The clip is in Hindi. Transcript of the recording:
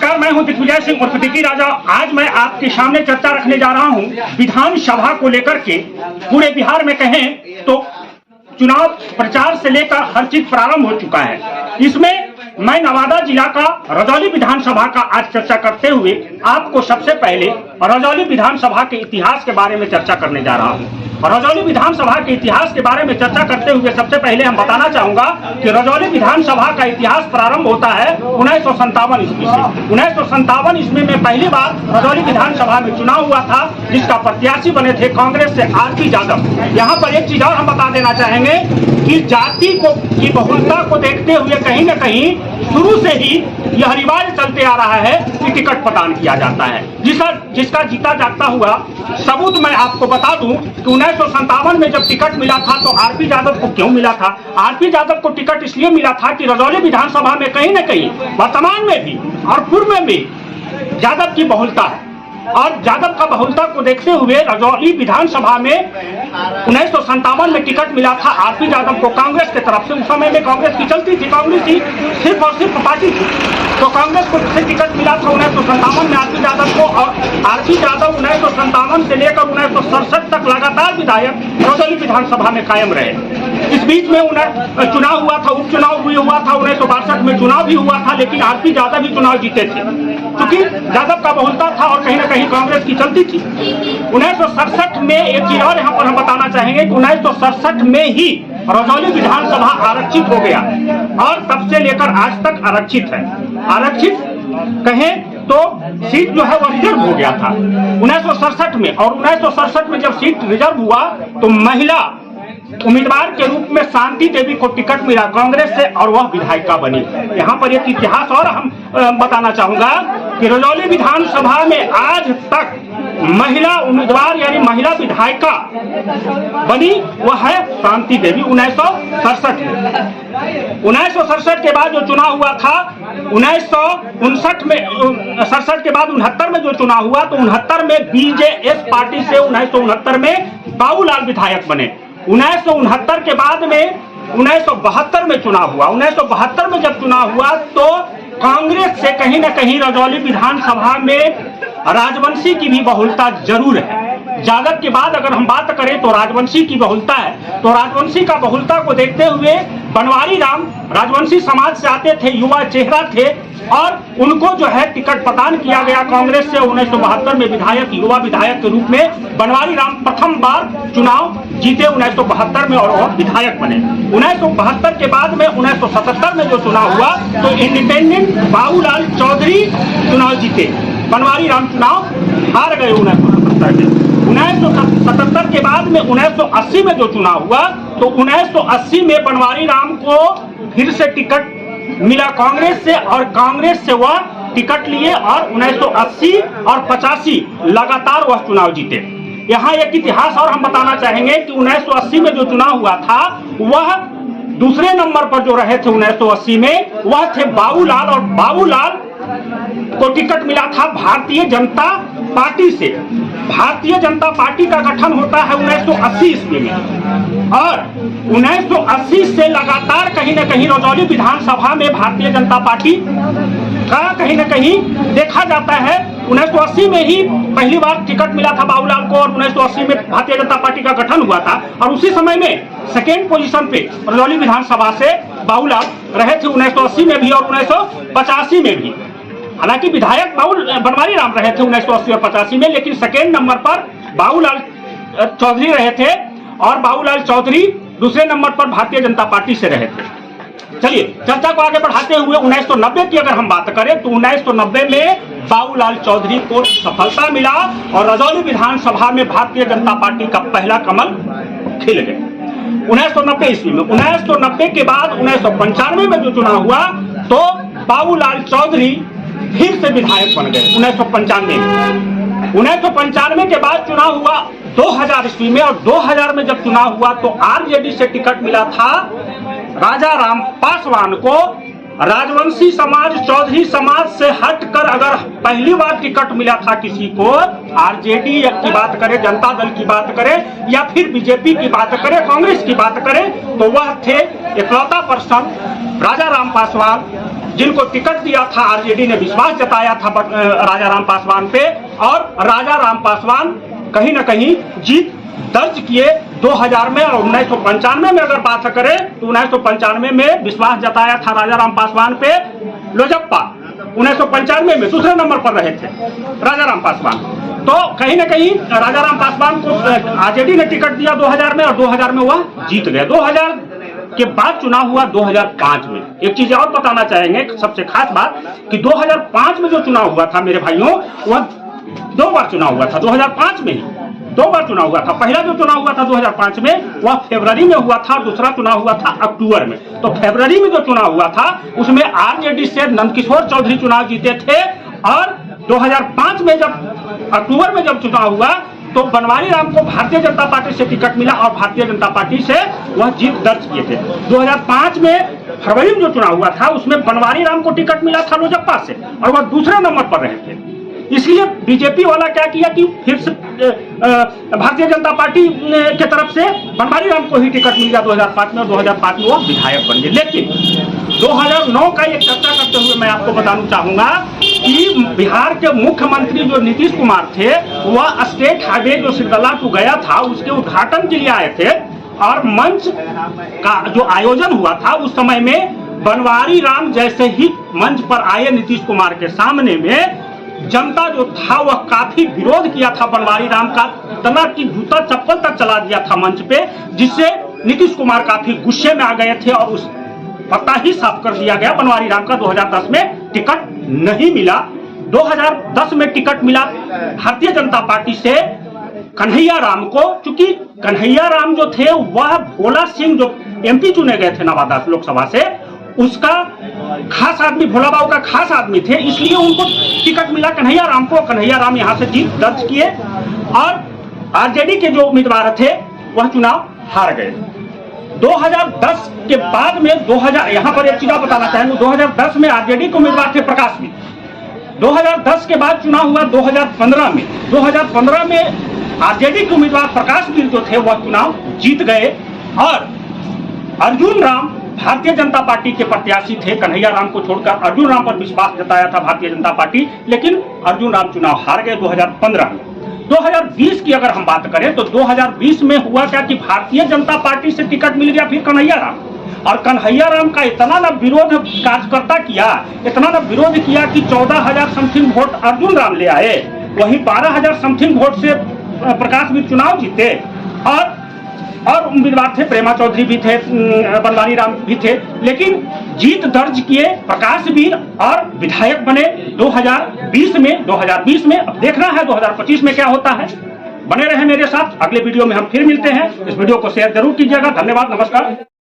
नमस्कार, मैं हूं दिग्विजय सिंह उर्फ दिग्गी राजा। आज मैं आपके सामने चर्चा रखने जा रहा हूं विधानसभा को लेकर के। पूरे बिहार में कहें तो चुनाव प्रचार से लेकर हर चीज प्रारंभ हो चुका है। इसमें मैं नवादा जिला का रजौली विधानसभा का आज चर्चा करते हुए आपको सबसे पहले रजौली विधानसभा के इतिहास के बारे में चर्चा करने जा रहा हूं। रजौली विधानसभा के इतिहास के बारे में चर्चा करते हुए सबसे पहले हम बताना चाहूंगा कि रजौली विधानसभा का इतिहास प्रारंभ होता है 1957 ईस्वी से। 1957 ईस्वी में पहली बार रजौली विधानसभा में चुनाव हुआ था, जिसका प्रत्याशी बने थे कांग्रेस से आरपी यादव। यहाँ पर एक चीज और हम बता देना चाहेंगे कि जाति की बहुलता को देखते हुए कहीं न कहीं शुरू से ही यह रिवाज चलते आ रहा है कि टिकट प्रदान किया जाता है, जिसका जीता जागता हुआ सबूत मैं आपको बता दूं कि 1957 में जब टिकट मिला था तो आरपी यादव को क्यों मिला था। आरपी यादव को टिकट इसलिए मिला था कि रजौली विधानसभा में कहीं न कहीं वर्तमान में भी और पूर्व में भी यादव की बहुलता है, और यादव का बहुलता को देखते हुए रजौली विधानसभा में 1957 में टिकट मिला था आरपी यादव को कांग्रेस की तरफ से। उस समय में कांग्रेस की चलती थी, कांग्रेस ही सिर्फ और सिर्फ पार्टी थी, तो कांग्रेस को से टिकट मिला था 1957 में आरपी यादव को। और आरपी यादव 1957 से लेकर 1967 तक लगातार विधायक रजौली विधानसभा में कायम रहे। इस बीच में उन्हें चुनाव हुआ था, उपचुनाव भी हुआ था, 1962 में चुनाव भी हुआ था, लेकिन आरपी यादव भी चुनाव जीते थे क्योंकि यादव का बहुलता था और कहीं न कहीं कांग्रेस की चलती थी। 1967 में एक चीज और यहाँ पर हम बताना चाहेंगे कि 1967 में ही रजौली विधानसभा आरक्षित हो गया और तब से लेकर आज तक आरक्षित है। आरक्षित कहें तो सीट जो है वह रिजर्व हो गया था 1967 में, और 1967 में जब सीट रिजर्व हुआ तो महिला उम्मीदवार के रूप में शांति देवी को टिकट मिला कांग्रेस से और वह विधायिका बनी। यहाँ पर एक इतिहास और हम बताना चाहूंगा कि रजौली विधानसभा में आज तक महिला उम्मीदवार यानी महिला विधायिका बनी वह है शांति देवी 1967 में। 1967 के बाद जो चुनाव हुआ था 1959 में, 67 के बाद 69 में जो चुनाव हुआ तो 69 में बीजेएस पार्टी से 1969 में बाबूलाल विधायक बने। 1969 के बाद में 1972 में चुनाव हुआ। 1972 में जब चुनाव हुआ तो कांग्रेस से कहीं न कहीं रजौली विधानसभा में राजवंशी की भी बहुलता जरूर है। यादव के बाद अगर हम बात करें तो राजवंशी की बहुलता है, तो राजवंशी का बहुलता को देखते हुए बनवारी राम राजवंशी समाज से आते थे, युवा चेहरा थे, और उनको जो है टिकट प्रदान किया गया कांग्रेस से। 1972 में विधायक, युवा विधायक के रूप में बनवारी राम प्रथम बार चुनाव जीते 1972 में और वह विधायक बने। 1972 के बाद में 1977 में जो चुनाव हुआ तो इंडिपेंडेंट बाबूलाल चौधरी चुनाव जीते, बनवारी राम चुनाव हार गए 1977 में। 1977 के बाद में 1980 में जो चुनाव हुआ तो 1980 में बनवारी राम को फिर से टिकट मिला कांग्रेस से, और कांग्रेस से वह टिकट लिए और 1980 और 85 लगातार वह चुनाव जीते। यहाँ एक इतिहास और हम बताना चाहेंगे कि 1980 में जो चुनाव हुआ था वह दूसरे नंबर पर जो रहे थे 1980 में वह थे बाबूलाल, और बाबूलाल को टिकट मिला था भारतीय जनता पार्टी से। भारतीय जनता पार्टी का गठन होता है 1980 ईस्वी में, और 1980 से लगातार कहीं न कहीं रजौली विधानसभा में भारतीय जनता पार्टी का कहीं न कहीं देखा जाता है। 1980 में ही पहली बार टिकट मिला था बाबूलाल को और 1980 में भारतीय जनता पार्टी का गठन हुआ था, और उसी समय में सेकेंड पोजीशन पे रजौली विधानसभा से बाबूलाल रहे थे 1980 में भी और 1985 में भी। हालांकि विधायक बनवारी राम रहे थे 1980 और 85 में, लेकिन सेकेंड नंबर पर बाबूलाल चौधरी रहे थे, और बाबूलाल चौधरी दूसरे नंबर पर भारतीय जनता पार्टी से रहे थे। चलिए चर्चा को आगे बढ़ाते हुए 1990 की अगर हम बात करें तो 1990 में बाबूलाल चौधरी को सफलता मिला और रजौली विधानसभा में भारतीय जनता पार्टी का पहला कमल खिल गया 1990 ईस्वी में। 1990 के बाद 1995 में जो चुनाव हुआ तो बाबूलाल चौधरी फिर से विधायक बन गए 1995 के बाद चुनाव हुआ 2000 ईस्वी में, और 2000 में जब चुनाव हुआ तो आरजेडी से टिकट मिला था राजा राम पासवान को। राजवंशी समाज, चौधरी समाज से हटकर अगर पहली बार टिकट मिला था किसी को, आरजेडी की बात करें, जनता दल की बात करें या फिर बीजेपी की बात करें, कांग्रेस की बात करें, तो वह थे इकलौता पर्सन राजा राम पासवान, जिनको टिकट दिया था आरजेडी ने विश्वास जताया था राजा राम पासवान पे, और राजा राम पासवान कहीं ना कहीं जीत दर्ज किए 2000 में। और 1995 में अगर बात करें तो 1995 में विश्वास जताया था राजा राम पासवान पे लोजप्पा। 1995 में दूसरे नंबर पर रहे थे राजा राम पासवान। तो कहीं ना कहीं राजा राम पासवान को आरजेडी ने टिकट दिया 2000 में, और 2000 में वह जीत गए। 2000 के बाद चुनाव हुआ 2005 में। एक चीज और बताना चाहेंगे, सबसे खास बात कि 2005 में जो चुनाव हुआ था मेरे भाइयों, वह 2 बार चुनाव हुआ था। 2005 में ही 2 बार चुनाव हुआ था। पहला जो चुनाव हुआ था 2005 में वह फरवरी में हुआ था, और दूसरा चुनाव हुआ था अक्टूबर में। तो फरवरी में जो चुनाव हुआ था उसमें आरजेडी से नंदकिशोर चौधरी चुनाव जीते थे, और 2005 में जब अक्टूबर में जब चुनाव हुआ तो बनवारी राम को भारतीय जनता पार्टी से टिकट मिला, और भारतीय जनता पार्टी से वह जीत दर्ज किए थे। 2005 में फरवरी में जो चुनाव हुआ था उसमें बनवारी राम को टिकट मिला था लोजप्पा से, और वह दूसरे नंबर पर रहे थे। इसलिए बीजेपी वाला क्या किया कि फिर से भारतीय जनता पार्टी के तरफ से बनवारी राम को ही टिकट मिल गया 2005 में, और 2005 में वो विधायक बन गए। लेकिन 2009 का एक चर्चा करते हुए मैं आपको बताना चाहूंगा कि बिहार के मुख्यमंत्री जो नीतीश कुमार थे, वह स्टेट हाईवे जो सिरदला टू गया था उसके उद्घाटन के लिए आए थे, और मंच का जो आयोजन हुआ था उस समय में बनवारी राम जैसे ही मंच पर आए नीतीश कुमार के सामने में, जनता जो था वह काफी विरोध किया था बनवारी राम का, इतना कि जूता चप्पल तक चला दिया था मंच पे, जिससे नीतीश कुमार काफी गुस्से में आ गए थे, और उस पता ही साफ कर दिया गया बनवारी राम का। 2010 में टिकट नहीं मिला। 2010 में टिकट मिला भारतीय जनता पार्टी से कन्हैया राम को, क्योंकि कन्हैया राम जो थे वह भोला सिंह जो एमपी चुने गए थे नवादा लोकसभा से, उसका खास आदमी, भोला बाबू का खास आदमी थे, इसलिए उनको टिकट मिला कन्हैया राम को। कन्हैया राम यहां से जीत दर्ज किए, और आरजेडी के जो उम्मीदवार थे वह चुनाव हार गए। 2010 के बाद में यहां पर एक चीज बताना चाहेंगे, 2010 में आरजेडी के उम्मीदवार थे प्रकाश भी। 2010 के बाद चुनाव हुआ 2015 में। 2015 में आरजेडी के उम्मीदवार प्रकाश वीर जो थे वह चुनाव जीत गए, और अर्जुन राम भारतीय जनता पार्टी के प्रत्याशी थे। कन्हैया राम को छोड़कर अर्जुन राम पर विश्वास जताया था भारतीय जनता पार्टी, लेकिन अर्जुन राम चुनाव हार गए 2015 में। 2020 की अगर हम बात करें तो 2020 में हुआ क्या कि भारतीय जनता पार्टी से टिकट मिल गया फिर कन्हैया राम, और कन्हैया राम का इतना न विरोध कार्यकर्ता किया, इतना न विरोध किया कि 14,000 समथिंग वोट अर्जुन राम ले आए, वहीं 12,000 समथिंग वोट से प्रकाश भी चुनाव जीते, और उम्मीदवार थे प्रेमा चौधरी भी थे, बनवारी राम भी थे, लेकिन जीत दर्ज किए प्रकाश वीर और विधायक बने 2020 में। 2020 में अब देखना है 2025 में क्या होता है। बने रहे मेरे साथ, अगले वीडियो में हम फिर मिलते हैं। इस वीडियो को शेयर जरूर कीजिएगा। धन्यवाद, नमस्कार।